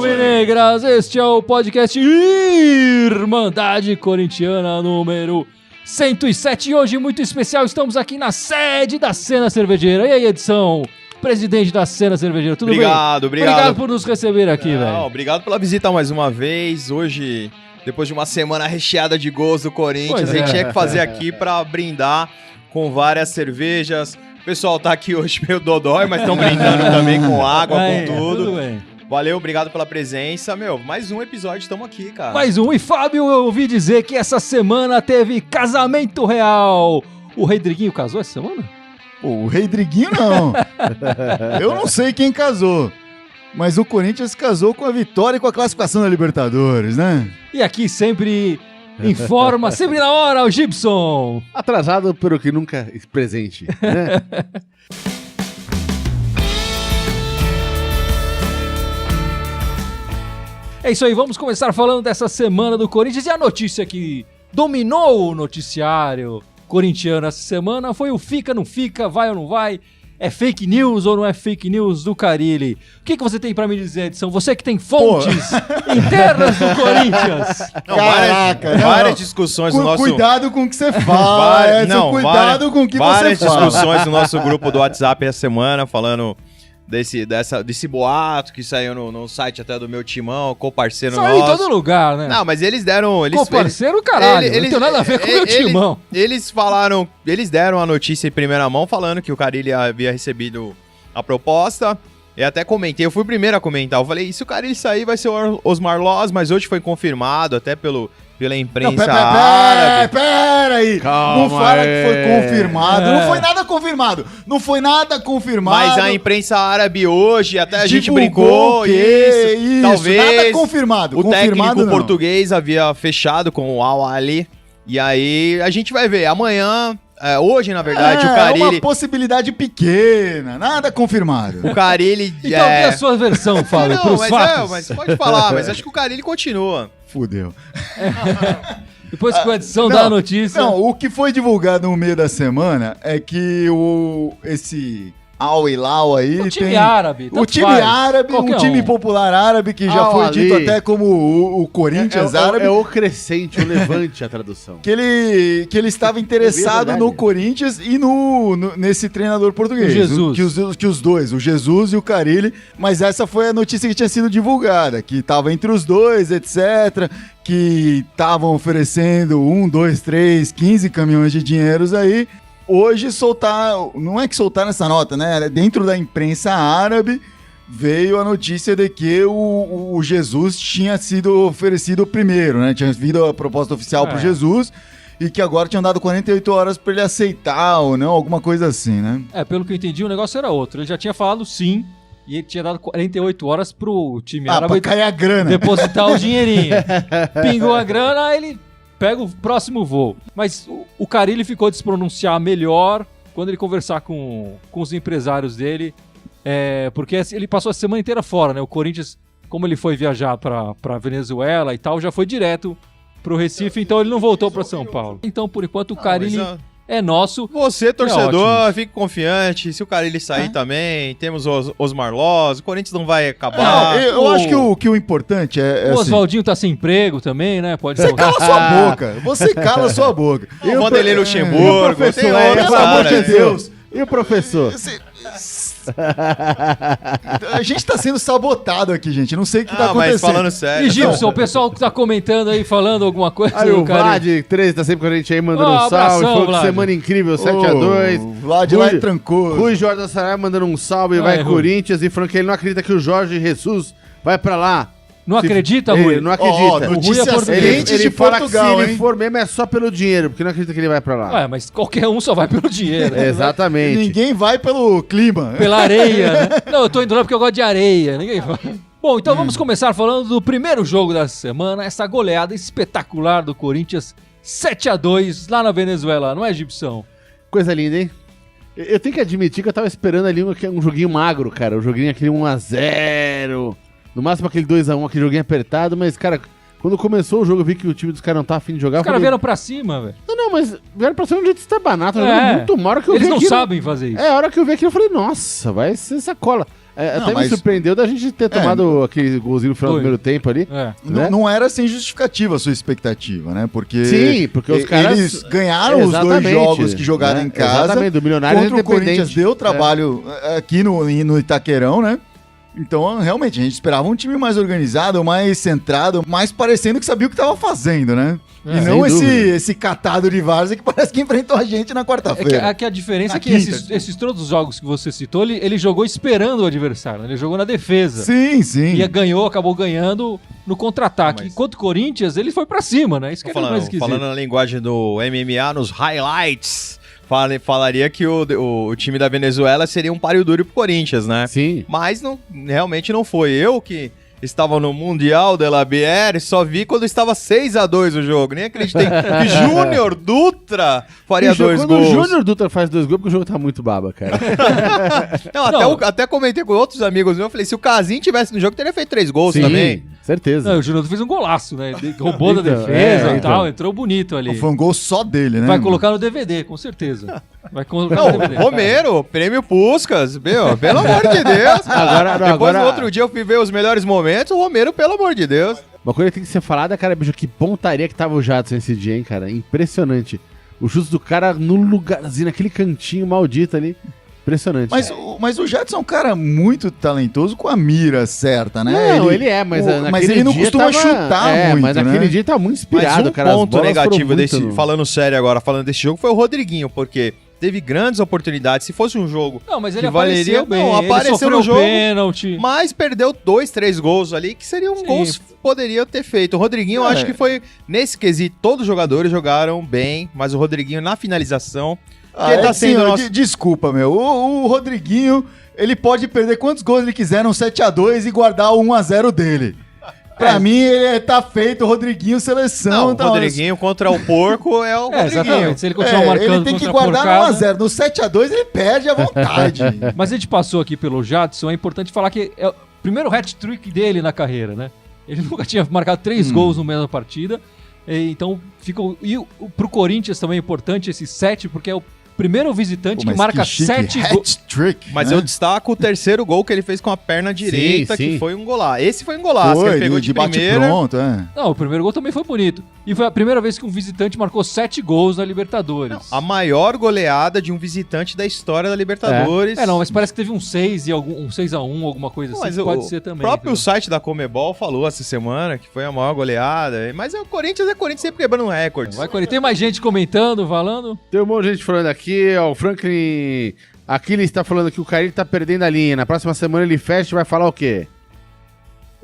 Alvinegras, este é o podcast Irmandade Corintiana número 107. E hoje, muito especial, estamos aqui na sede da Cena Cervejeira. E aí, Edson, presidente da Cena Cervejeira, tudo bem? Obrigado. Obrigado por nos receber aqui, velho. Obrigado pela visita mais uma vez. Hoje, depois de uma semana recheada de gols do Corinthians, a gente tinha que fazer aqui pra brindar com várias cervejas. O pessoal tá aqui hoje meio dodói, mas estão brindando também com água, com tudo bem. Valeu, obrigado pela presença. Mais um episódio, estamos aqui, cara. Mais um. E Fábio, eu ouvi dizer que essa semana teve casamento real. O Rei Driguinho casou essa semana? Pô, o Rei Driguinho não. Eu não sei quem casou. Mas o Corinthians casou com a vitória e com a classificação da Libertadores, né? E aqui sempre informa, sempre na hora, o Gibson. Atrasado pelo que nunca presente, né? É isso aí, vamos começar falando dessa semana do Corinthians. E a notícia que dominou o noticiário corintiano essa semana foi o fica, não fica, vai ou não vai. É fake news ou não é fake news do Carille? O que você tem pra me dizer, Edson? Você que tem fontes internas do Corinthians. Não, várias discussões no nosso... Cuidado com o que você fala, cuidado com o que você fala. Várias discussões no nosso grupo do WhatsApp essa semana, falando desse boato que saiu no site até do meu timão, co-parceiro nosso. Saiu em todo lugar, né? Não, mas eles deram... Co-parceiro, caralho, não tem nada a ver com o meu timão. Eles deram a notícia em primeira mão, falando que o Carille havia recebido a proposta. Eu até comentei, eu fui o primeiro a comentar. Eu falei, e se o Carille sair, vai ser o Osmar Loz, mas hoje foi confirmado até pela imprensa árabe. Pera aí. Calma, não fala que foi confirmado. Não foi nada confirmado. Mas a imprensa árabe hoje, até a gente brincou. Isso. Talvez nada confirmado. O técnico português havia fechado com o Al Ahly. E aí a gente vai ver. Amanhã, hoje na verdade, o Carille... É uma possibilidade pequena, nada confirmado. O Carille... Então que é a sua versão, Fábio, pros fatos. Mas pode falar, mas acho que o Carille continua. Fudeu. Depois que o Edson dá a notícia... Não, o que foi divulgado no meio da semana é que esse Al Hilal aí... O time árabe. O time árabe, um time popular árabe, que já foi dito até como o Corinthians árabe. É o Crescente, o Levante, a tradução. Que ele estava interessado no Corinthians e nesse treinador português. O Jesus. Que os dois, o Jesus e o Carille. Mas essa foi a notícia que tinha sido divulgada, que estava entre os dois, etc., que estavam oferecendo 15 caminhões de dinheiros aí. Hoje não é que soltaram essa nota, né? Dentro da imprensa árabe veio a notícia de que o Jesus tinha sido oferecido primeiro, né? Tinha vindo a proposta oficial pro Jesus e que agora tinham dado 48 horas para ele aceitar ou não, alguma coisa assim, né? Pelo que eu entendi, o negócio era outro. Ele já tinha falado sim. E ele tinha dado 48 horas pro time árabe pra cair a grana. Depositar o dinheirinho. Pingou a grana, aí ele pega o próximo voo. Mas o Carille ficou de se pronunciar melhor quando ele conversar com os empresários dele. Porque ele passou a semana inteira fora, né? O Corinthians, como ele foi viajar pra Venezuela e tal, já foi direto pro Recife, então ele não voltou pra São Paulo. Então, por enquanto, o Carille... é nosso. Você, torcedor, fique confiante. Se o Carille sair também, temos o Osmar Loz, o Corinthians não vai acabar. Eu acho que o importante é o Oswaldinho tá sem emprego também, né? Você cala sua boca. Você cala sua boca. O Vanderlei Luxemburgo. Pelo amor de Deus. E o professor? A gente tá sendo sabotado aqui, gente. Não sei o que tá acontecendo. Mas falando sério. E Gibson, o pessoal que tá comentando aí, falando alguma coisa. Aí o Vlad 13 tá sempre com a gente aí, mandando um salve. Falou que semana incrível, 7-2. O Vlad lá é trancoso. Rui Jorge da Saraiva mandando um salve, vai Corinthians. E falando que ele não acredita que o Jorge Jesus vai pra lá. Não acredita, Rui? Ele não acredita. O Rui é português. Ele fala que se ele for mesmo é só pelo dinheiro, porque não acredita que ele vai pra lá. Mas qualquer um só vai pelo dinheiro. Exatamente. Ninguém vai pelo clima. Pela areia, né? Não, eu tô indo lá porque eu gosto de areia. Ninguém vai. Bom, então vamos começar falando do primeiro jogo da semana, essa goleada espetacular do Corinthians, 7-2 lá na Venezuela, não é, Gibson? Coisa linda, hein? Eu tenho que admitir que eu tava esperando ali um joguinho magro, cara. Um joguinho aquele 1-0... No máximo aquele 2-1, aquele joguinho apertado, mas, cara, quando começou o jogo eu vi que o time dos caras não tá afim de jogar. Os caras vieram pra cima, velho. Não, mas vieram pra cima de um jeito estabanado, jogando muito mal. A hora que eu Eles vi não aquilo, sabem fazer isso. A hora que eu vi aquilo eu falei, nossa, vai ser sacola. Até me surpreendeu da gente ter tomado aquele golzinho no final do primeiro tempo ali. Né? Não era sem justificativa a sua expectativa, né? Porque, sim, porque os caras... eles ganharam os 2 jogos que jogaram em casa. Exatamente, do Milionário contra o Corinthians deu trabalho aqui no Itaquerão, né? Então, realmente, a gente esperava um time mais organizado, mais centrado, mais parecendo que sabia o que estava fazendo, né? E não esse catado de várzea que parece que enfrentou a gente na quarta-feira. A diferença é que esses todos os jogos que você citou, ele jogou esperando o adversário, né? Ele jogou na defesa. Sim, sim. E acabou ganhando no contra-ataque. Enquanto o Corinthians, ele foi pra cima, né? Isso que é mais esquisito. Falando na linguagem do MMA, nos highlights... Falaria que o time da Venezuela seria um páreo duro pro Corinthians, né? Sim. Mas realmente não foi. Eu que estava no Mundial de la Bière, só vi quando estava 6-2 o jogo. Nem acreditei que Júnior Dutra faria 2 gols. Quando o Júnior Dutra faz 2 gols, porque o jogo tá muito baba, cara. Até comentei com outros amigos meus, eu falei, se o Casim tivesse no jogo, teria feito 3 gols também. Certeza. O Júnior fez um golaço, né? Roubou da defesa e tal, entrou bonito ali. Foi um gol só dele, né? Vai colocar no DVD, com certeza. Vai colocar no DVD. Romero, prêmio Puskás, meu, pelo amor de Deus. Depois, no outro dia, eu fui ver os melhores momentos, o Romero, pelo amor de Deus. Uma coisa que tem que ser falada, cara, bicho, que pontaria que tava o Jadson esse dia, hein, cara? Impressionante. O chute do cara no lugarzinho, naquele cantinho maldito ali. Impressionante. Mas o Jadson é um cara muito talentoso com a mira certa, né? Não, ele é, mas ele não costuma chutar muito, mas naquele dia tá muito inspirado, mas cara. Ponto negativo falando sério agora, falando desse jogo, foi o Rodriguinho, porque teve grandes oportunidades. Se fosse um jogo mas ele que valeria... bem. Apareceu no jogo, pênalti. Mas perdeu 2, 3 gols ali, que seriam gols que poderiam ter feito. O Rodriguinho, eu acho que foi, nesse quesito, todos os jogadores jogaram bem, mas o Rodriguinho na finalização... tá sendo desculpa, meu. O Rodriguinho, ele pode perder quantos gols ele quiser no 7-2 e guardar o 1-0 dele. Pra mim, ele tá feito, o Rodriguinho seleção. Não, o Rodriguinho contra o porco é o Rodriguinho. Exatamente, se ele continuar marcando ele tem que guardar no 1-0. No 7-2 ele perde à vontade. Mas a gente passou aqui pelo Jadson, é importante falar que é o primeiro hat-trick dele na carreira, né? Ele nunca tinha marcado 3 gols no mesma partida. Então, pro Corinthians também é importante esse 7, porque é o primeiro visitante que marca 7 gols. Mas eu destaco o terceiro gol que ele fez com a perna direita, que foi um golaço. Esse foi um golaço, que ele pegou de primeira. Pronto, Não, o primeiro gol também foi bonito. E foi a primeira vez que um visitante marcou 7 gols na Libertadores. Não, a maior goleada de um visitante da história da Libertadores. Mas parece que teve um 6-1, alguma coisa assim. Mas pode ser também. O próprio site da Conmebol falou essa semana que foi a maior goleada. Mas o Corinthians sempre quebrando recordes. Vai, Corinthians. Tem mais gente comentando, falando? Tem um monte de gente falando aqui. O Franklin Aquiles está falando que o Carille tá perdendo a linha. Na próxima semana ele fecha e vai falar o quê?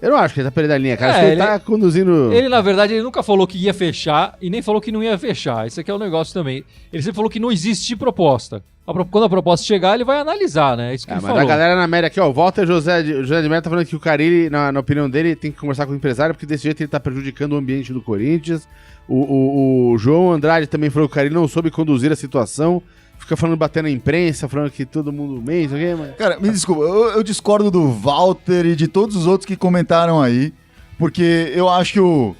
Eu não acho que ele tá perdendo a linha, cara. Acho que ele tá conduzindo... Ele, na verdade, ele nunca falou que ia fechar e nem falou que não ia fechar. Esse aqui é o negócio também. Ele sempre falou que não existe proposta. Quando a proposta chegar, ele vai analisar, né? Isso que ele falou. Mas a galera na média aqui, ó, o Walter José de Mello tá falando que o Carille, na opinião dele, tem que conversar com o empresário, porque desse jeito ele tá prejudicando o ambiente do Corinthians. O João Andrade também falou que o Carille não soube conduzir a situação. Fica falando, batendo na imprensa, falando que todo mundo mente, ok, mano? Cara, me desculpa, eu discordo do Walter e de todos os outros que comentaram aí, porque eu acho que o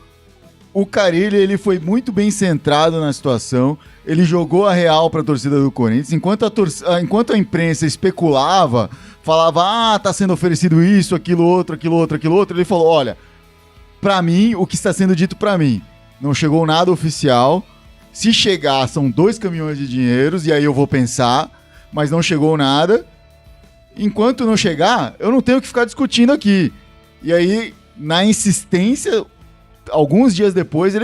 Carille, ele foi muito bem centrado na situação, ele jogou a real pra torcida do Corinthians, enquanto a imprensa especulava, falava, tá sendo oferecido isso, aquilo outro, ele falou, olha, pra mim, o que está sendo dito pra mim, não chegou nada oficial. Se chegar, são 2 caminhões de dinheiros, e aí eu vou pensar, mas não chegou nada. Enquanto não chegar, eu não tenho que ficar discutindo aqui. E aí, na insistência, alguns dias depois,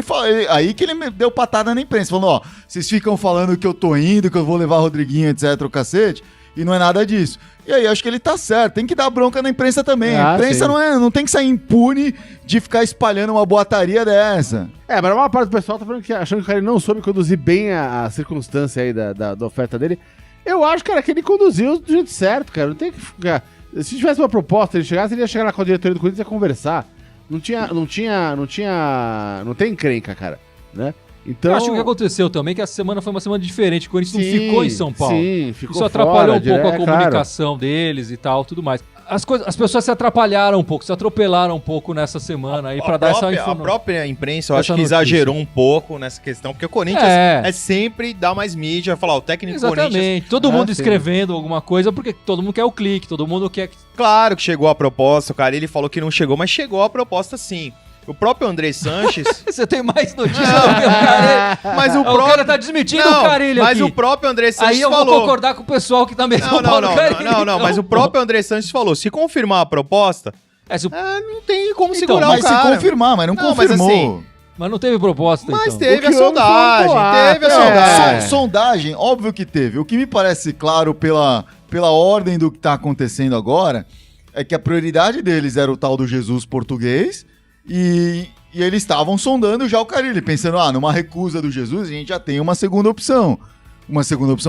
aí que ele me deu patada na imprensa, falando, vocês ficam falando que eu tô indo, que eu vou levar Rodriguinho, etc, o cacete, e não é nada disso. E aí, acho que ele tá certo, tem que dar bronca na imprensa também. A imprensa não tem que sair impune de ficar espalhando uma boataria dessa. Mas a maior parte do pessoal tá falando achando que o cara não soube conduzir bem a circunstância aí da oferta dele. Eu acho, cara, que ele conduziu do jeito certo, cara. Não tem que ficar... Se tivesse uma proposta, ele chegasse, ele ia chegar lá com a diretoria do Corinthians e ia conversar. Não tem encrenca, cara, né? Então... Eu acho que o que aconteceu também, que essa semana foi uma semana diferente, o Corinthians não ficou em São Paulo. Sim, ficou Isso atrapalhou fora, um pouco a comunicação deles e tal, tudo mais. as pessoas se atrapalharam um pouco, se atropelaram um pouco nessa semana aí pra dar essa informação. A própria imprensa, eu acho que exagerou um pouco nessa questão, porque o Corinthians é sempre dar mais mídia, falar, o técnico do Corinthians... Exatamente, todo mundo escrevendo alguma coisa, porque todo mundo quer o clique, todo mundo quer... Claro que chegou a proposta, o Carille falou que não chegou, mas chegou a proposta sim. O próprio André Sanches... Você tem mais notícias do que o Carille. Mas o cara tá desmentindo o Carille aqui. Mas o próprio André Sanches falou... Aí eu vou concordar com o pessoal que também Não, mas o próprio André Sanches falou, se confirmar a proposta, não tem como segurar o cara. Mas se confirmar, mas não confirmou. Mas não teve proposta, Mas teve a sondagem, Sondagem, óbvio que teve. O que me parece claro pela ordem do que tá acontecendo agora é que a prioridade deles era o tal do Jesus português e eles estavam sondando já o Carille, pensando, numa recusa do Jesus a gente já tem uma segunda opção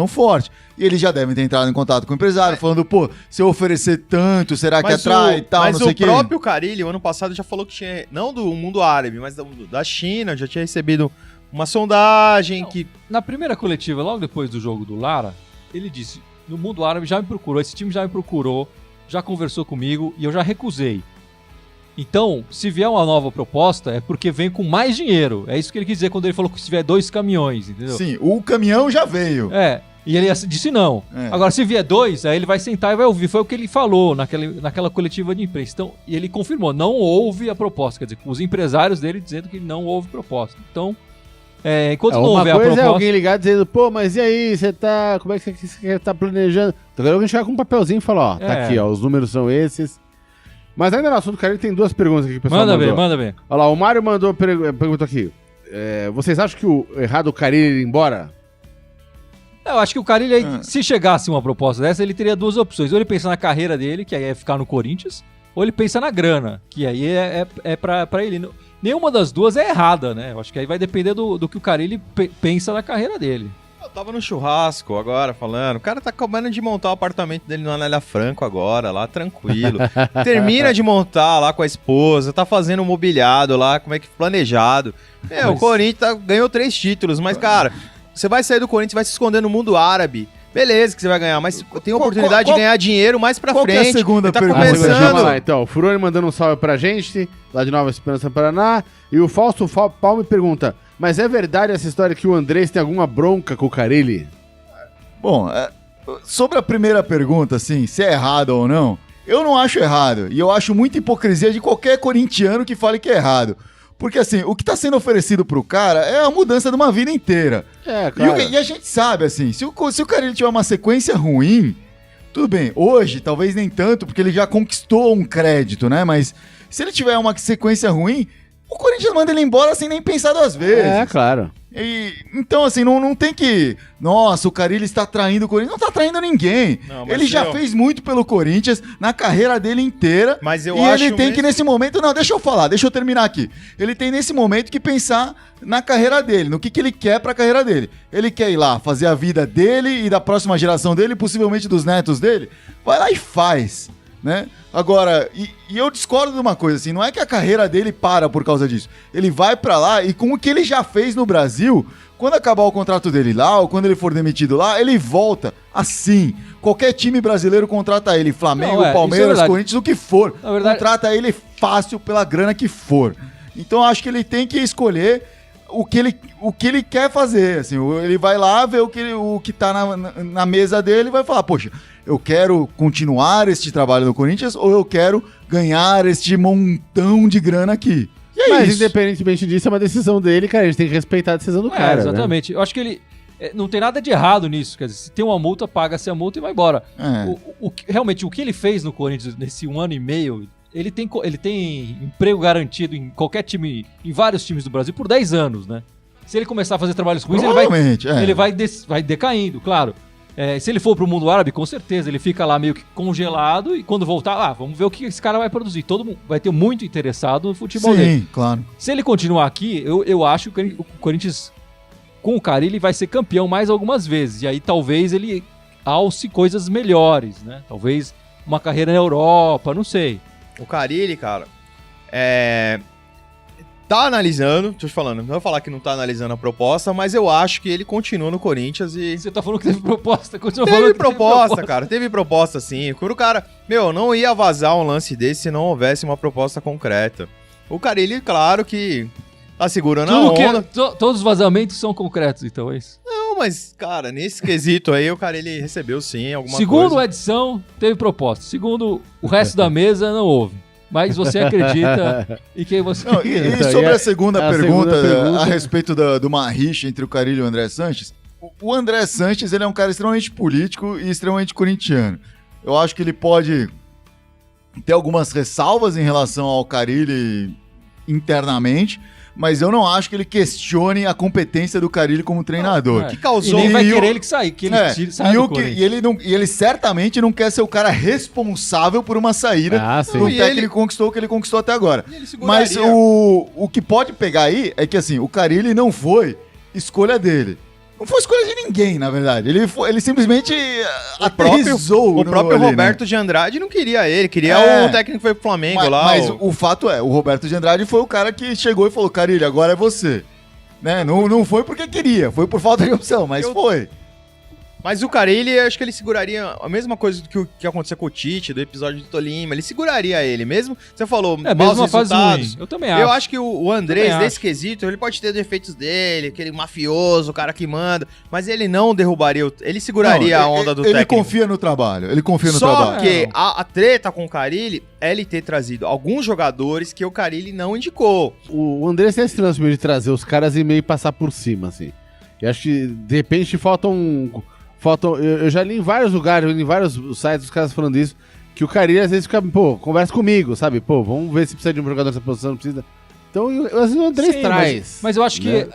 forte. E eles já devem ter entrado em contato com o empresário, falando, se eu oferecer tanto, será que atrai e tal, não sei o quê. Mas o próprio Carille, o ano passado, já falou que tinha, não do mundo árabe, mas da China, já tinha recebido uma sondagem que... Na primeira coletiva, logo depois do jogo do Lara, ele disse, no mundo árabe já me procurou, esse time já me procurou, já conversou comigo e eu já recusei. Então, se vier uma nova proposta, é porque vem com mais dinheiro. É isso que ele quis dizer quando ele falou que se vier 2 caminhões, entendeu? Sim, o caminhão já veio. E ele disse não. Agora, se vier 2, aí ele vai sentar e vai ouvir. Foi o que ele falou naquela coletiva de imprensa. Então, e ele confirmou, não houve a proposta. Quer dizer, os empresários dele dizendo que não houve proposta. Então, enquanto não houver a proposta... Uma coisa é alguém ligar dizendo, mas e aí, como é que você tá planejando? Então, alguém chegar com um papelzinho e falar, tá aqui, os números são esses... Mas ainda no assunto, cara, ele tem 2 perguntas aqui que o pessoal mandou. Manda bem. Olha lá, o Mário mandou pergunta aqui. Vocês acham que o errado o Carille ir embora? Eu acho que o Carille, se chegasse uma proposta dessa, ele teria 2 opções. Ou ele pensa na carreira dele, que aí é ficar no Corinthians, ou ele pensa na grana, que aí é pra ele. Nenhuma das duas é errada, né? Eu acho que aí vai depender do que o Carille pensa na carreira dele. Eu tava no churrasco agora falando, o cara tá acabando de montar o apartamento dele no Anélia Franco agora, lá tranquilo. Termina de montar lá com a esposa, tá fazendo um mobiliado lá, como é que planejado. O Corinthians ganhou 3 títulos, mas cara, você vai sair do Corinthians, vai se esconder no mundo árabe. Beleza que você vai ganhar, mas tem a oportunidade de ganhar dinheiro mais pra frente. Qual é a segunda pergunta? Começando. Lá, então, o Furoni mandando um salve pra gente, lá de Nova Esperança, Paraná. E o Fausto Palme pergunta, mas é verdade essa história que o Andrés tem alguma bronca com o Carille? Bom, sobre a primeira pergunta, assim, se é errado ou não, eu não acho errado. E eu acho muita hipocrisia de qualquer corintiano que fale que é errado. Porque, assim, o que tá sendo oferecido pro cara é a mudança de uma vida inteira. Claro. E a gente sabe, assim, se o Carille tiver uma sequência ruim, tudo bem. Hoje, talvez nem tanto, porque ele já conquistou um crédito, né? Mas se ele tiver uma sequência ruim, o Corinthians manda ele embora sem nem pensar 2 vezes. Claro. Então, assim, não tem que... Nossa, o Carille está traindo o Corinthians. Não está traindo ninguém. Ele já fez muito pelo Corinthians na carreira dele inteira. Mas eu acho E ele tem que, nesse momento... Não, deixa eu terminar aqui. Ele tem, nesse momento, que pensar na carreira dele, no que ele quer para a carreira dele. Ele quer ir lá, fazer a vida dele e da próxima geração dele, possivelmente dos netos dele. Vai lá e faz, né? Agora, e eu discordo de uma coisa, assim, não é que a carreira dele para por causa disso. Ele vai pra lá e com o que ele já fez no Brasil, quando acabar o contrato dele lá, ou quando ele for demitido lá, ele volta assim. Qualquer time brasileiro contrata ele, Flamengo, Palmeiras, Corinthians, o que for. Contrata ele fácil pela grana que for. Então acho que ele tem que escolher o que ele quer fazer, assim, ele vai lá ver o que tá na mesa dele e vai falar, poxa, eu quero continuar este trabalho no Corinthians ou eu quero ganhar este montão de grana aqui. Mas independentemente disso, é uma decisão dele, cara, a gente tem que respeitar a decisão do cara. Exatamente, né? Eu acho que ele... Não tem nada de errado nisso, quer dizer, se tem uma multa, paga-se a multa e vai embora. Realmente, o que ele fez no Corinthians nesse 1 ano e meio... Ele tem emprego garantido em qualquer time, em vários times do Brasil, por 10 anos, né? Se ele começar a fazer trabalhos ruins, ele vai decaindo, claro. Se ele for pro mundo árabe, com certeza, ele fica lá meio que congelado e quando voltar, vamos ver o que esse cara vai produzir. Todo mundo vai ter muito interessado no futebol dele. Sim, claro. Se ele continuar aqui, eu acho que o Corinthians, com o Carille, vai ser campeão mais algumas vezes. E aí talvez ele alce coisas melhores, né? Talvez uma carreira na Europa, não sei. O Carille, cara, tá analisando, tô te falando, não vou falar que não tá analisando a proposta, mas eu acho que ele continua no Corinthians e... Você tá falando que teve proposta, continua falando Teve que proposta, cara, teve proposta sim. Quando o cara, não ia vazar um lance desse se não houvesse uma proposta concreta. O Carille, claro que tá segurando a onda. Todos os vazamentos são concretos, então, é isso? Não, mas, cara, nesse quesito aí, o Carille recebeu sim alguma Segundo coisa. a edição, teve proposta. Segundo o resto da mesa, não houve. Mas você acredita em quem você... Não, e sobre a segunda pergunta, pergunta a respeito do uma rixa entre o Carille e o André Sanches, o André Sanches ele é um cara extremamente político e extremamente corintiano. Eu acho que ele pode ter algumas ressalvas em relação ao Carille internamente, mas eu não acho que ele questione a competência do Carille como treinador. Que causou... E nem vai E querer o- ele que sair, que ele saia E, do o que- Corinthians. e ele certamente não quer ser o cara responsável por uma saída Ah, sim. do E técnico ele- que conquistou o que ele conquistou até agora. E ele seguraria. Mas o que pode pegar aí é que assim, o Carille não foi escolha dele. Não foi escolha de ninguém, na verdade. Ele simplesmente aterrissou O próprio ali, né? Roberto de Andrade não queria ele, queria É. o técnico que foi pro Flamengo Mas, lá. mas o fato é, o Roberto de Andrade foi o cara que chegou e falou, Carille, agora é você. Né? Não foi porque queria, foi por falta de opção, mas foi. Mas o Carille, acho que ele seguraria a mesma coisa do que aconteceu com o Tite, do episódio do Tolima. Ele seguraria ele, mesmo. Você falou, É, maus mesmo uma fase resultados. ruim. Eu também acho. Eu acho que o Andrés, Também nesse quesito, ele pode ter defeitos dele, aquele mafioso, o cara que manda, mas ele não derrubaria, ele seguraria Não, a onda do ele técnico. confia no trabalho, ele confia no Só trabalho. que a treta com o Carille é ele ter trazido alguns jogadores que o Carille não indicou. O André tem esse lance meio de trazer os caras e meio passar por cima, assim. E acho que, de repente, eu já li em vários lugares, em vários sites, os caras falando isso, que o Carille às vezes fica, conversa comigo, sabe? Vamos ver se precisa de um jogador nessa posição, não precisa. Então, às vezes o Andrés Sim, traz. Mas eu acho né? que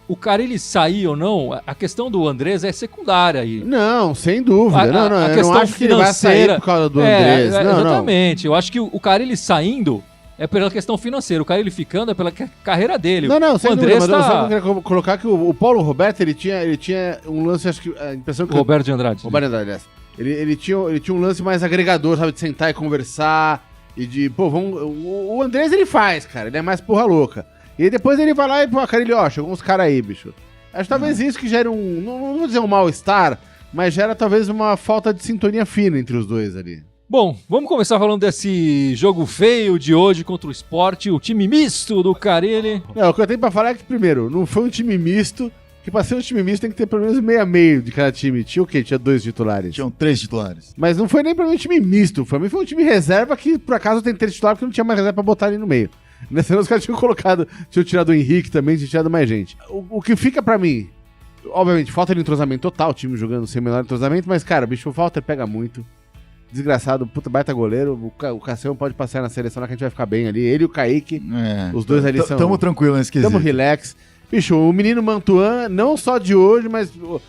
o cara ele sair ou não, a questão do Andrés é secundária aí. Não, sem dúvida. A não, a eu não questão acho que ele vai sair financeira- por causa do Andrés. Não, não. Exatamente. Eu acho que o cara ele saindo é pela questão financeira. O cara ele ficando é pela carreira dele. Não, sem o dúvida, Andrés mas eu só tá... queria colocar que o Paulo Roberto, ele tinha um lance, acho que a impressão que... Roberto de Andrade. Roberto Andrade, aliás. Ele tinha um lance mais agregador, sabe? De sentar e conversar e de, o Andrés ele faz, cara, ele é mais porra louca. E aí depois ele vai lá e, Carille, chegou uns caras aí, bicho. Acho que talvez isso que gere não vou dizer um mal-estar, mas gera talvez uma falta de sintonia fina entre os dois ali. Bom, vamos começar falando desse jogo feio de hoje contra o Sport, o time misto do Carille. Não, o que eu tenho pra falar é que, primeiro, não foi um time misto, que pra ser um time misto tem que ter pelo menos meio de cada time. Tinha o quê? Tinha 2 titulares. Tinham 3 titulares. Mas não foi nem pra mim um time misto, pra mim foi um time reserva que, por acaso, tem 3 titulares porque não tinha mais reserva pra botar ali no meio. Nesse ano os caras tinham tirado o Henrique também, tinham tirado mais gente. O que fica pra mim, obviamente, falta de entrosamento total, o time jogando sem menor entrosamento, mas, cara, bicho, o Walter pega muito. Desgraçado, puta baita goleiro. O Cassião pode passar na seleção lá que a gente vai ficar bem ali. Ele e o Kaique, os dois ali são... Tamo tranquilo nesse quesito. Tamo relax. Bicho, o menino Mantuan, não só de hoje, mas... nos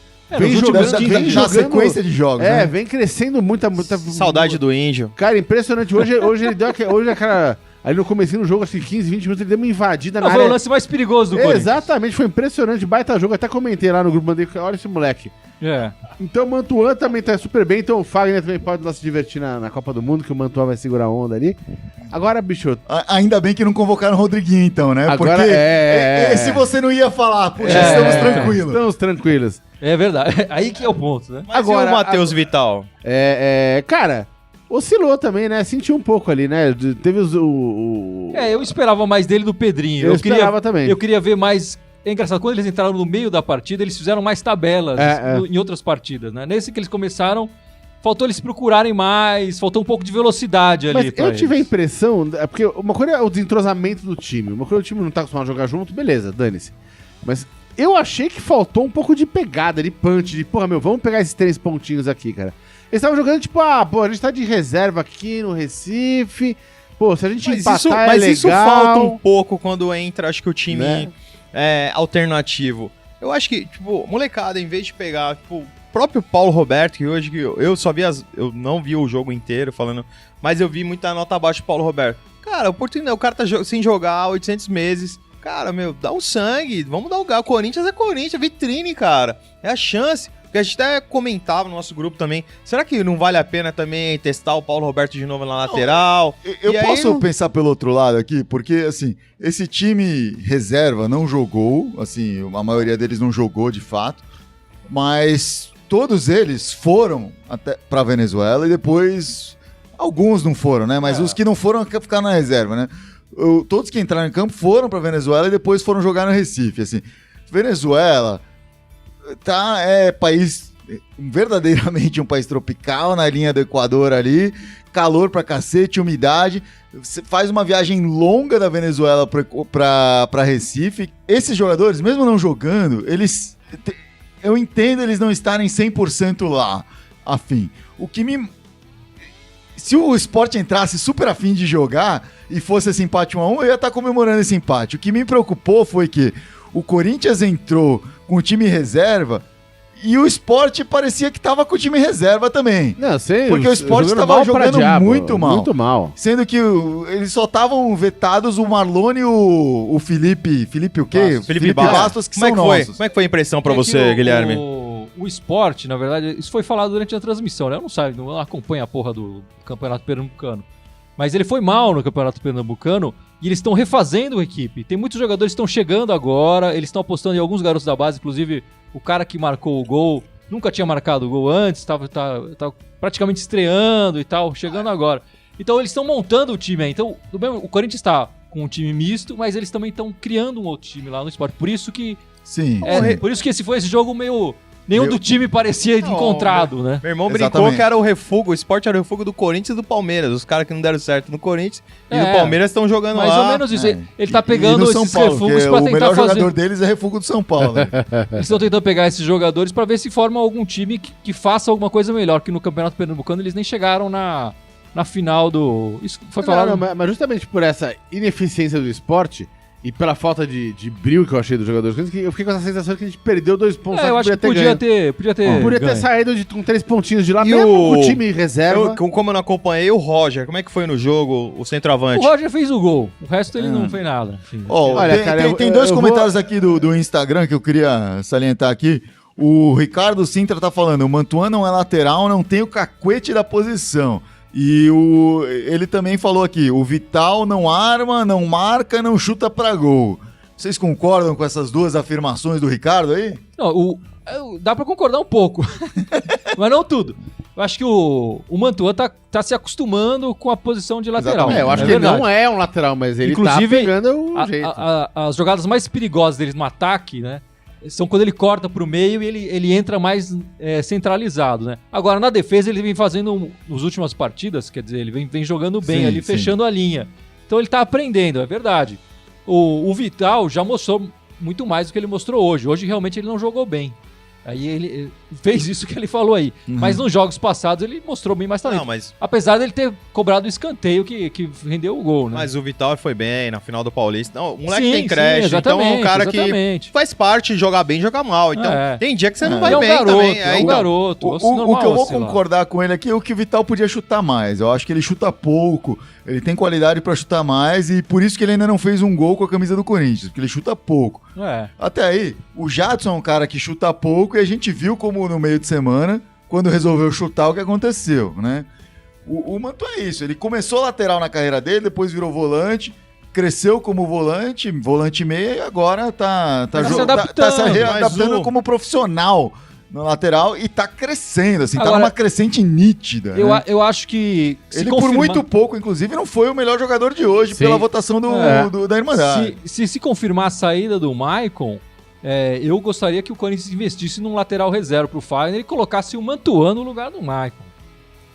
últimos Da jogando... sequência de jogos, É, né? vem crescendo muita... Saudade do Índio. Cara, impressionante. Hoje ele deu aquela... Ali no comecinho do jogo, assim, 15, 20 minutos, ele deu uma invadida na Foi o área. lance mais perigoso do Corinthians. Exatamente, foi impressionante. Baita jogo. Até comentei lá no grupo, mandei, olha esse moleque. É. Então o Mantuan também tá super bem. Então o Fagner também pode lá se divertir na Copa do Mundo, que o Mantuan vai segurar a onda ali. Agora, bicho... Ainda bem que não convocaram o Rodriguinho, então, né? Agora Porque se você não ia falar, puxa, estamos tranquilos. Estamos tranquilos. É verdade. Aí que é o ponto, né? Mas Agora, e o Matheus Vital? Cara, oscilou também, né? Sentiu um pouco ali, né? Teve Eu esperava mais dele do Pedrinho. Eu esperava também. Eu queria ver mais... É engraçado, quando eles entraram no meio da partida, eles fizeram mais tabelas em outras partidas, né? Nesse que eles começaram, faltou eles procurarem mais, faltou um pouco de velocidade ali. Mas eu tive a impressão, porque uma coisa é o desentrosamento do time, uma coisa é o time não tá acostumado a jogar junto, beleza, dane-se. Mas eu achei que faltou um pouco de pegada, de punch, de vamos pegar esses 3 pontinhos aqui, cara. Eles estavam jogando tipo, a gente tá de reserva aqui no Recife, se a gente empatar mas legal. isso falta um pouco quando entra, acho que o time Né? alternativo. Eu acho que, molecada, em vez de pegar, o próprio Paulo Roberto, que hoje eu só vi eu não vi o jogo inteiro falando, mas eu vi muita nota abaixo do Paulo Roberto. Cara, oportunidade, o cara tá sem jogar há 800 meses. Cara, dá um sangue, vamos dar o gás. O Corinthians é Corinthians, vitrine, cara. É a chance. Porque a gente até comentava no nosso grupo também, será que não vale a pena também testar o Paulo Roberto de novo na lateral? Eu posso pensar pelo outro lado aqui, porque, assim, esse time reserva não jogou, assim, a maioria deles não jogou de fato, mas todos eles foram até pra Venezuela e depois alguns não foram, né? Mas os que não foram ficaram na reserva, né? Todos que entraram em campo foram pra Venezuela e depois foram jogar no Recife, assim. Venezuela é país, verdadeiramente um país tropical, na linha do Equador ali, calor pra cacete, umidade. Você faz uma viagem longa da Venezuela pra Recife. Esses jogadores, mesmo não jogando, eu entendo eles não estarem 100% lá, afim. Se o Sport entrasse super afim de jogar e fosse esse empate 1-1, eu ia estar comemorando esse empate. O que me preocupou foi que o Corinthians entrou com o time reserva e o Sport parecia que estava com o time reserva também. Não, sei. Porque o Sport estava jogando muito mal. Muito mal. Sendo que eles só estavam vetados o Marlone e o Felipe... Felipe o quê? Felipe Bastos, que são nossos. Como é que foi a impressão pra você, Guilherme? O Sport, na verdade, isso foi falado durante a transmissão, né? Eu não acompanho a porra do Campeonato Pernambucano. Mas ele foi mal no Campeonato Pernambucano e eles estão refazendo a equipe. Tem muitos jogadores que estão chegando agora, eles estão apostando em alguns garotos da base, inclusive o cara que marcou o gol, nunca tinha marcado o gol antes, estava praticamente estreando e tal, chegando agora. Então eles estão montando o time aí. Então o Corinthians está com um time misto, mas eles também estão criando um outro time lá no Sport. Por isso que... Sim. Por isso que esse jogo meio... Nenhum do time parecia encontrado, né? Meu irmão brincou que era o refúgio, o Sport era o refúgio do Corinthians e do Palmeiras. Os caras que não deram certo no Corinthians e no Palmeiras estão jogando mais lá. Mais ou menos isso. Ele tá pegando esses refúgios pra tentar fazer... O melhor jogador deles é refúgio do São Paulo. Né? Eles estão tentando pegar esses jogadores pra ver se formam algum time que faça alguma coisa melhor, que no Campeonato Pernambucano eles nem chegaram na final do... Isso foi falado... Não, mas justamente por essa ineficiência do Sport... E pela falta de brilho que eu achei dos jogadores, eu fiquei com essa sensação que a gente perdeu 2 pontos. Eu acho que podia ter saído com 3 pontinhos de lá, e mesmo o time reserva. Como eu não acompanhei, o Roger, como é que foi no jogo, o centroavante? O Roger fez o gol, o resto ele não fez nada. Olha, tem dois comentários aqui do Instagram que eu queria salientar aqui. O Ricardo Sintra tá falando, o Mantuan não é lateral, não tem o cacuete da posição. E ele também falou aqui, o Vital não arma, não marca, não chuta pra gol. Vocês concordam com essas duas afirmações do Ricardo aí? Não, dá pra concordar um pouco, mas não tudo. Eu acho que o Mantuan tá se acostumando com a posição de lateral. Eu acho que ele não é um lateral, mas ele tá pegando o jeito. As jogadas mais perigosas deles no ataque, né? São quando ele corta pro meio e ele entra mais centralizado, né? Agora, na defesa, ele vem fazendo, nas últimas partidas, quer dizer, ele vem jogando bem ali, fechando a linha. Então ele tá aprendendo, é verdade. O Vital já mostrou muito mais do que ele mostrou hoje. Hoje, realmente, ele não jogou bem. Aí ele fez isso que ele falou aí. Mas nos jogos passados ele mostrou bem mais talento. Apesar dele ter cobrado o escanteio que rendeu o gol, né? Mas o Vital foi bem na final do Paulista. Não, o moleque tem crédito, então é um cara que faz parte, jogar bem, jogar mal. Então tem dia que você não vai bem também. É um garoto. O que eu vou concordar com ele aqui é o que o Vital podia chutar mais. Eu acho que ele chuta pouco, ele tem qualidade pra chutar mais e por isso que ele ainda não fez um gol com a camisa do Corinthians, porque ele chuta pouco. Até aí, o Jadson é um cara que chuta pouco e a gente viu como no meio de semana, quando resolveu chutar, o que aconteceu, né? O Mantuan é isso, ele começou lateral na carreira dele, depois virou volante, cresceu como volante meia e agora tá se readaptando como profissional no lateral e tá crescendo, assim, agora, tá numa crescente nítida. Eu acho que... Ele por muito pouco, inclusive, não foi o melhor jogador de hoje pela votação da Irmandade. Se confirmar a saída do Maicon, eu gostaria que o Corinthians investisse num lateral reserva pro Fagner e colocasse o Mantuan no lugar do Maicon.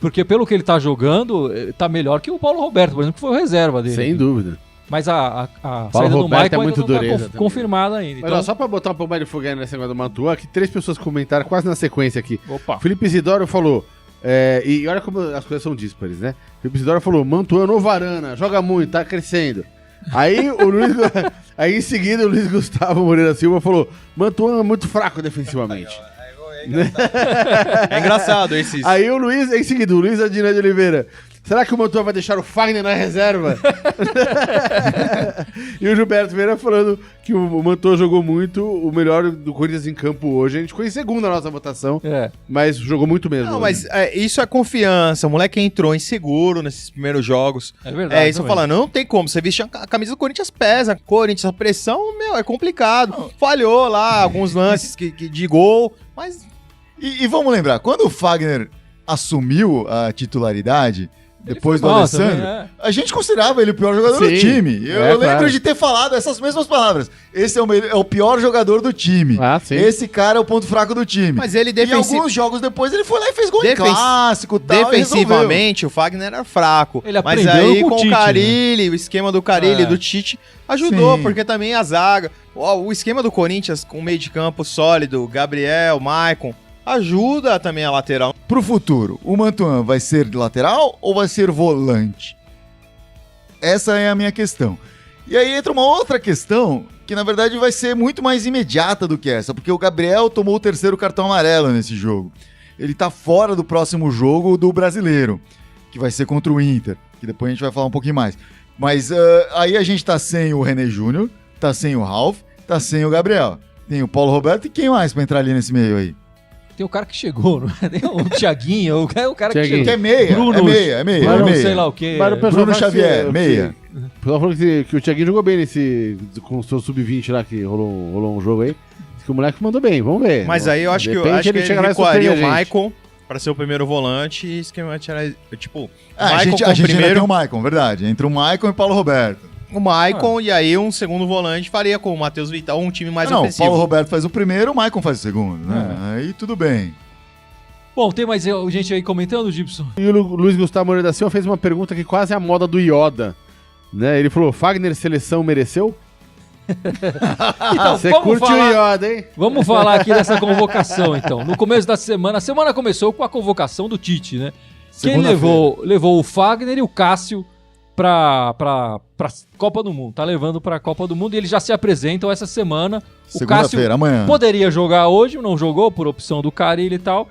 Porque pelo que ele tá jogando, tá melhor que o Paulo Roberto, por exemplo, que foi o reserva dele. Sem dúvida. Mas a saída do Maicon muito ainda dureza, tá confirmada ainda. Mas então... só pra botar um pouco mais de fogo nesse negócio do Mantuan, que 3 pessoas comentaram quase na sequência aqui. Opa. Felipe Isidoro falou, e olha como as coisas são díspares, né? Felipe Isidoro falou, Mantuan no Varana, joga muito, tá crescendo. Aí aí em seguida o Luiz Gustavo Moreira Silva falou, Mantuan é muito fraco defensivamente. É engraçado esses. Aí em seguida, o Luiz Adinã de Oliveira. Será que o Mantua vai deixar o Fagner na reserva? E o Gilberto Vieira falando que o Mantua jogou muito, o melhor do Corinthians em campo hoje. A gente ficou em segundo na nossa votação, mas jogou muito mesmo. Não, mas isso é confiança. O moleque entrou inseguro nesses primeiros jogos. É verdade. É isso falando, não tem como. Você vestir a camisa do Corinthians pesa. Corinthians, a pressão, é complicado. Falhou lá alguns lances de gol, mas... E vamos lembrar, quando o Fagner assumiu a titularidade, depois do Alessandro, a gente considerava ele o pior jogador do time. Eu lembro de ter falado essas mesmas palavras. Esse é o pior jogador do time. Esse cara é o ponto fraco do time. Mas ele E alguns jogos depois ele foi lá e fez gol em clássico. Tal, defensivamente, o Fagner era fraco. Ele mas aprendeu aí com com o Tite, o Carille, o esquema do Carille e do Tite ajudou, Sim. porque também a zaga. O esquema do Corinthians com meio de campo sólido, Gabriel, Maicon, ajuda também a lateral. Pro futuro, o Mantuan vai ser de lateral ou vai ser volante? Essa é a minha questão. E aí entra uma outra questão que na verdade vai ser muito mais imediata do que essa, porque o Gabriel tomou o 3º cartão amarelo nesse jogo. Ele tá fora do próximo jogo do Brasileiro, que vai ser contra o Inter, que depois a gente vai falar um pouquinho mais. Mas aí a gente tá sem o René Júnior, tá sem o Ralf, tá sem o Gabriel. Tem o Paulo Roberto e quem mais pra entrar ali nesse meio aí? Tem o cara que chegou, não é? Tem o Thiaguinho, o cara que Thiaguinho. chegou. Que é meia, Bruno, é meia. Bruno, sei lá o quê. Mas o pessoal Bruno fala Xavier, que- meia. O pessoal falou que o Thiaguinho jogou bem com o seu sub-20 lá, que rolou um jogo aí. Diz que o moleque mandou bem, vamos ver. Mas aí eu acho que ele chega lá e recuaria o surpreende a gente. Maicon para ser o primeiro volante e esquematia, tipo, A Maicon gente como ainda primeiro, tem o Maicon, verdade. Entre o Maicon e o Paulo Roberto. o Maicon e aí um segundo volante faria com o Matheus Vital um time mais Não, o ofensivo. Paulo Roberto faz o primeiro, o Maicon faz o segundo, né? Aí tudo bem. Bom, tem mais gente aí comentando, Gibson? E o Luiz Gustavo Moreira da Silva fez uma pergunta que quase é a moda do Yoda. Né? Ele falou, Fagner seleção mereceu? Então, Você curte o Yoda, hein? Vamos falar aqui dessa convocação, então. No começo da semana, a semana começou com a convocação do Tite, né? Quem levou o Fagner e o Cássio pra Copa do Mundo. Tá levando pra Copa do Mundo e eles já se apresentam essa semana. O Cássio Segunda-feira, amanhã. poderia jogar hoje, não jogou por opção do Carille e tal.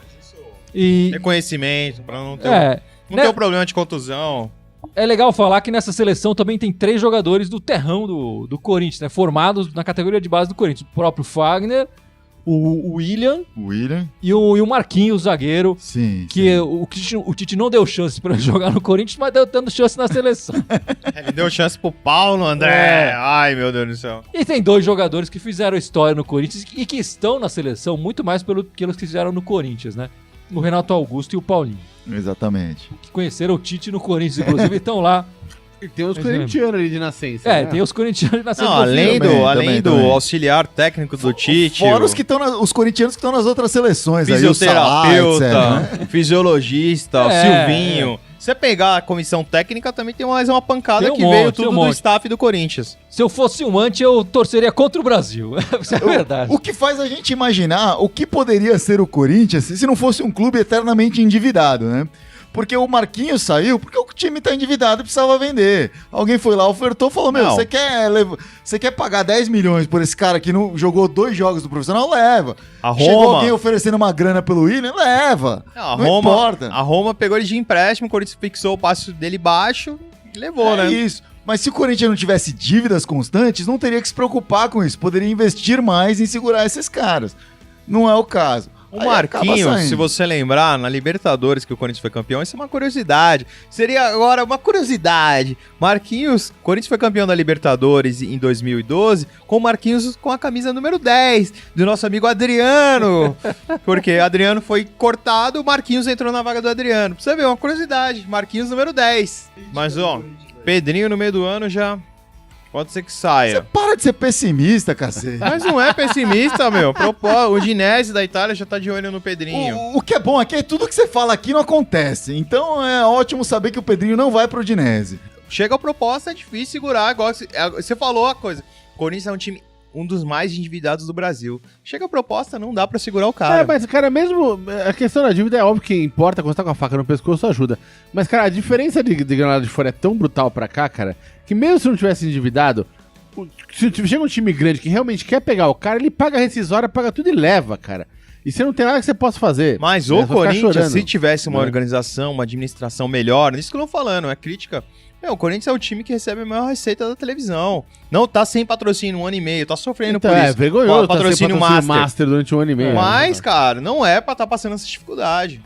E Reconhecimento, pra não ter, é, ter um problema de contusão. é legal falar que nessa seleção também tem 3 jogadores do terrão do Corinthians, né? Formados na categoria de base do Corinthians. O próprio Fagner, o William O William. e o Marquinhos, zagueiro. Sim. Que o Tite não deu chance pra ele jogar no Corinthians, mas deu dando chance na seleção. Ele deu chance pro Paulo, André. Ai, meu Deus do céu. E tem 2 jogadores que fizeram história no Corinthians e que estão na seleção muito mais pelo que eles fizeram no Corinthians, né? O Renato Augusto e o Paulinho. Exatamente. Que conheceram o Tite no Corinthians, inclusive, estão lá. E tem uns Mas corintianos ali de nascença. É, né? tem os corintianos na Não, além também, do também. auxiliar técnico do Tite, Fora os que estão os corintianos que estão nas outras seleções. Aí, o Salah, fisioterapeuta, etc, né? fisiologista, o É, Silvinho. Se você pegar a comissão técnica, também tem mais uma pancada Tem um que monte, veio tem tudo um do monte. staff do Corinthians. Se eu fosse um anti, eu torceria contra o Brasil. Isso é verdade. O que faz a gente imaginar o que poderia ser o Corinthians se não fosse um clube eternamente endividado, né? Porque o Marquinhos saiu porque o time tá endividado e precisava vender. Alguém foi lá, ofertou, falou, meu, Não. você quer pagar 10 milhões por esse cara que não jogou 2 jogos do profissional? Leva. A Chegou Roma- alguém oferecendo uma grana pelo William? Leva. A Não Roma, importa. A Roma pegou ele de empréstimo, o Corinthians fixou o passe dele baixo e levou, É né? isso. Mas se o Corinthians não tivesse dívidas constantes, não teria que se preocupar com isso. Poderia investir mais em segurar esses caras. Não é o caso. O Aí acaba Marquinhos, saindo. se você lembrar, na Libertadores que o Corinthians foi campeão, isso é uma curiosidade. Seria agora uma curiosidade. Marquinhos, Corinthians foi campeão da Libertadores em 2012, com o Marquinhos com a camisa número 10, do nosso amigo Adriano. Porque Adriano foi cortado, o Marquinhos entrou na vaga do Adriano. Pra você ver, uma curiosidade. Marquinhos número 10. Mas, ó, Pedrinho no meio do ano já... Pode ser que Você saia. para de ser pessimista, cacete. Mas não é pessimista, meu. O Udinese da Itália já tá de olho no Pedrinho. O que é bom aqui é tudo que você fala aqui não acontece. Então é ótimo saber que o Pedrinho não vai pro Udinese. Chega a proposta, é difícil segurar. Igual você falou a coisa. O Corinthians é um time, um dos mais endividados do Brasil. Chega a proposta, não dá pra segurar o cara. É, mas, cara, mesmo a questão da dívida é óbvio que importa, quando você tá com a faca no pescoço, ajuda. Mas, cara, a diferença de granada de fora é tão brutal pra cá, cara, que mesmo se não tivesse endividado, se chega um time grande que realmente quer pegar o cara, ele paga a rescisória, paga tudo e leva, cara. E você não tem nada que você possa fazer. Mas Você o vai ficar Corinthians, chorando. se tivesse uma Né? organização, uma administração melhor, isso que eu não tô falando, é crítica. O Corinthians é o time que recebe a maior receita da televisão. Não tá sem patrocínio 1 ano e meio, tá sofrendo Então, por isso. vergonhoso tá sem Patrocínio Master. durante 1 ano e meio. Mas, cara, não é pra estar passando essa dificuldade.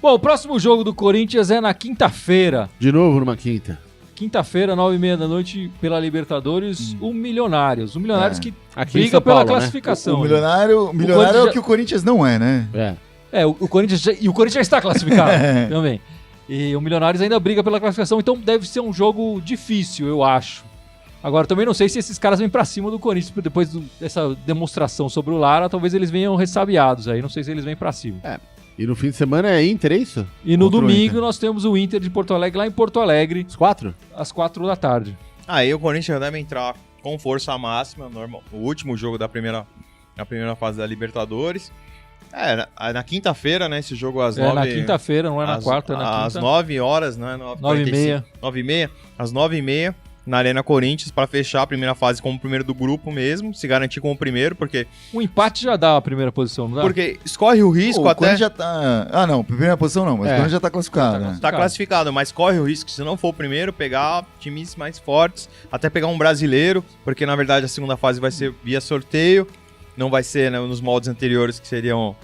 Bom, o próximo jogo do Corinthians é na quinta-feira. De novo numa quinta. Quinta-feira, 9h30 da noite, pela Libertadores, o Milionários. O Milionários que Aqui em briga São pela Paulo, né? classificação. O milionário Corinthians é o já- que o Corinthians não é, né? É. O Corinthians já está classificado também. E o Milionários ainda briga pela classificação, então deve ser um jogo difícil, eu acho. Agora, também não sei se esses caras vêm pra cima do Corinthians depois dessa demonstração sobre o Lara, talvez eles venham ressabiados aí, não sei se eles vêm pra cima. E no fim de semana é Inter, é isso? E no Contra o domingo Inter. nós temos o Inter de Porto Alegre, lá em Porto Alegre, Os 4? às 4 da tarde. Aí o Corinthians deve entrar com força máxima, normal. O último jogo da primeira fase da Libertadores. Na quinta-feira, né? Esse jogo às 9h. Na quinta-feira, não é na quarta, é na Às quinta. 9 horas, né? 9h30. 9h30. Às 9h30, na Arena Corinthians, pra fechar a primeira fase como o primeiro do grupo mesmo. Se garantir como o primeiro, porque Um empate já dá a primeira posição, não dá? escorre o risco O até. Corinthians já tá... Ah, não, primeira posição não, mas o Corinthians já tá classificado, né? Tá classificado, mas corre o risco, se não for o primeiro, pegar times mais fortes, até pegar um brasileiro, porque na verdade a segunda fase vai ser via sorteio, não vai ser, né, nos moldes anteriores que seriam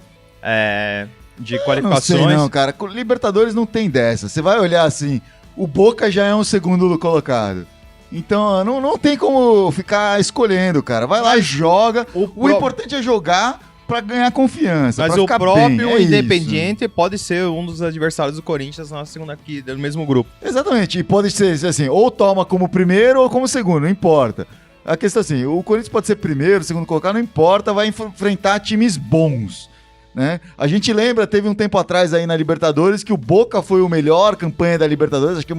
de Não qualificações. sei não, cara. Com Libertadores não tem dessa. Você vai olhar assim, o Boca já é um segundo colocado. Então não tem como ficar escolhendo, cara. Vai lá e joga. O importante é jogar pra ganhar confiança. Mas pra o ficar próprio bem. É Independiente pode ser um dos adversários do Corinthians na segunda aqui, do mesmo grupo. Isso. Exatamente. E pode ser assim, ou toma como primeiro ou como segundo, não importa. A questão é assim, o Corinthians pode ser primeiro, segundo colocado, não importa, vai enfrentar times bons. Né? A gente lembra, teve um tempo atrás aí na Libertadores que o Boca foi o melhor campanha da Libertadores, acho que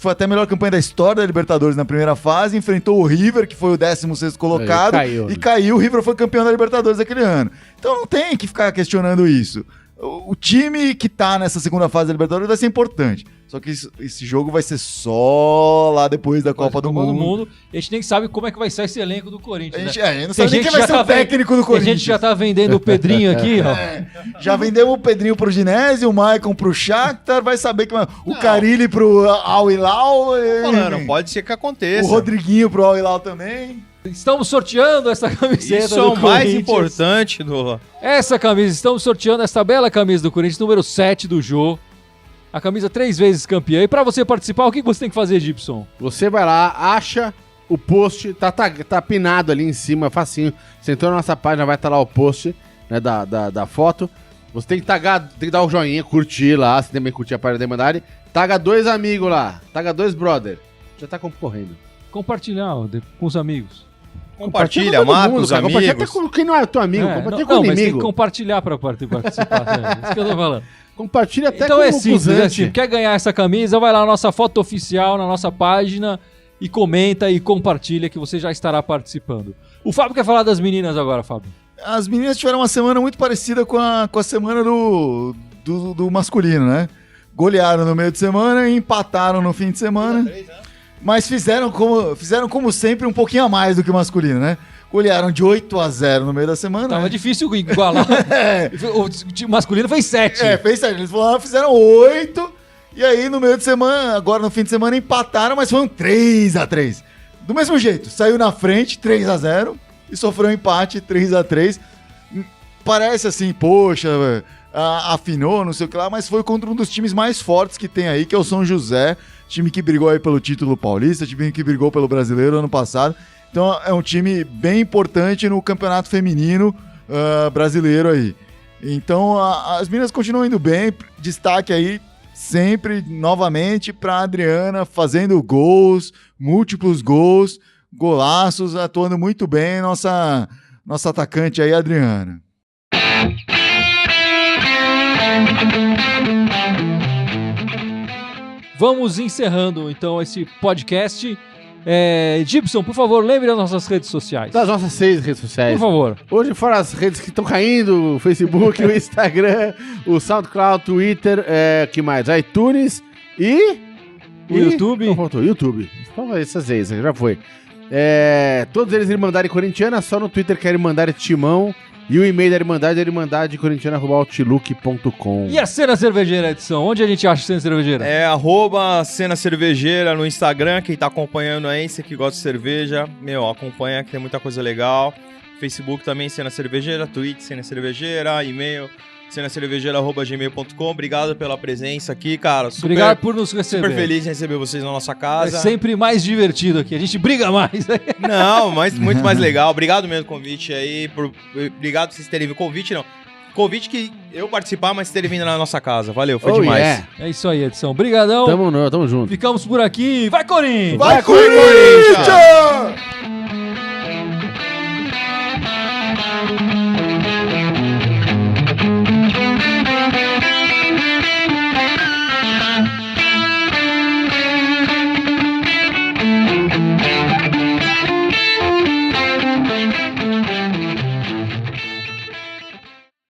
foi até a melhor campanha da história da Libertadores na primeira fase, enfrentou o River, que foi o 16º colocado, E caiu. o River foi campeão da Libertadores aquele ano. Então não tem que ficar questionando isso. O time que tá nessa segunda fase da Libertadores vai ser importante. Só que esse jogo vai ser só lá depois da Copa do Mundo. E a gente nem sabe como é que vai ser esse elenco do A Corinthians, gente, né? não sabe nem gente quem vai já ser tá o técnico do A Corinthians. gente já tá vendendo o Pedrinho aqui, ó. Já vendemos o Pedrinho pro Ginésio, o Maicon pro Shakhtar, vai saber que o Carilli pro Al Hilal, Falando, pode ser que aconteça. o Rodriguinho pro Al Hilal também. Estamos sorteando essa camiseta Isso do é o mais Corinthians. importante do... Essa camisa, estamos sorteando essa bela camisa do Corinthians, número 7 do Jô. A camisa 3 vezes campeã. E pra você participar, o que você tem que fazer, Gibson? Você vai lá, acha o post, tá pinado ali em cima, facinho. Você entrou na nossa página, vai estar lá o post, né, da foto. Você tem que tagar, tem que dar o joinha, curtir lá, você também curtir a página da Irmandade. Taga 2 amigos lá, taga 2 brother. Já tá concorrendo. Compartilhar com os amigos. Compartilha, com todo marca mundo, os cara. Compartilha amigos. até com quem não é teu amigo, compartilha com o mas tem que inimigo. compartilhar pra participar. Né? Isso que eu tô falando. Compartilha até Então com é o simples, Cusante. Quer ganhar essa camisa, vai lá na nossa foto oficial, na nossa página e comenta e compartilha que você já estará participando. O Fábio quer falar das meninas agora, Fábio. As meninas tiveram uma semana muito parecida com a semana do masculino, né? Golearam no meio de semana e empataram no fim de semana. Mas fizeram como sempre um pouquinho a mais do que o masculino, né? Golearam de 8-0 no meio da semana. Tava né? difícil igualar. O time masculino fez 7. Fez 7. Eles fizeram 8. E aí, no meio de semana, agora no fim de semana, empataram, mas foi um 3-3. Do mesmo jeito, saiu na frente, 3-0, e sofreu um empate, 3-3. Parece assim, poxa, afinou, não sei o que lá, mas foi contra um dos times mais fortes que tem aí, que é o São José, time que brigou aí pelo título paulista, time que brigou pelo brasileiro ano passado. Então é um time bem importante no campeonato feminino brasileiro aí. Então as meninas continuam indo bem, destaque aí sempre novamente para Adriana, fazendo gols, múltiplos gols, golaços, atuando muito bem, nossa atacante aí, Adriana. Vamos encerrando então esse podcast. Gibson, por favor, lembre das nossas redes sociais. Das nossas 6 redes sociais. Por favor. Hoje, fora as redes que estão caindo, o Facebook, o Instagram, o SoundCloud, Twitter, que mais? iTunes e... O YouTube. Não, faltou, YouTube. Então, essas 6, já foi. Todos eles Irmandade Corintiana, só no Twitter que é Irmandade Timão. E o e-mail da Irmandade é irmandadecorintiana@outlook.com. E a Cena Cervejeira, Edição? Onde a gente acha a Cena Cervejeira? @Cena Cervejeira no Instagram. Quem tá acompanhando aí, você que gosta de cerveja, acompanha que tem muita coisa legal. Facebook também, Cena Cervejeira. Twitch, Cena Cervejeira. E-mail, cenacervejeira@gmail.com. Obrigado pela presença aqui, cara. Obrigado por nos receber. Super feliz em receber vocês na nossa casa. É sempre mais divertido aqui. A gente briga mais. Não, mas muito mais legal. Obrigado mesmo pelo convite aí. Obrigado por vocês terem vindo. Convite que eu participar, mas terem vindo na nossa casa. Valeu, foi demais. Yeah. É isso aí, Edição. Obrigadão. Tamo junto. Ficamos por aqui. Vai, Corinthians! Vai, Corinthians!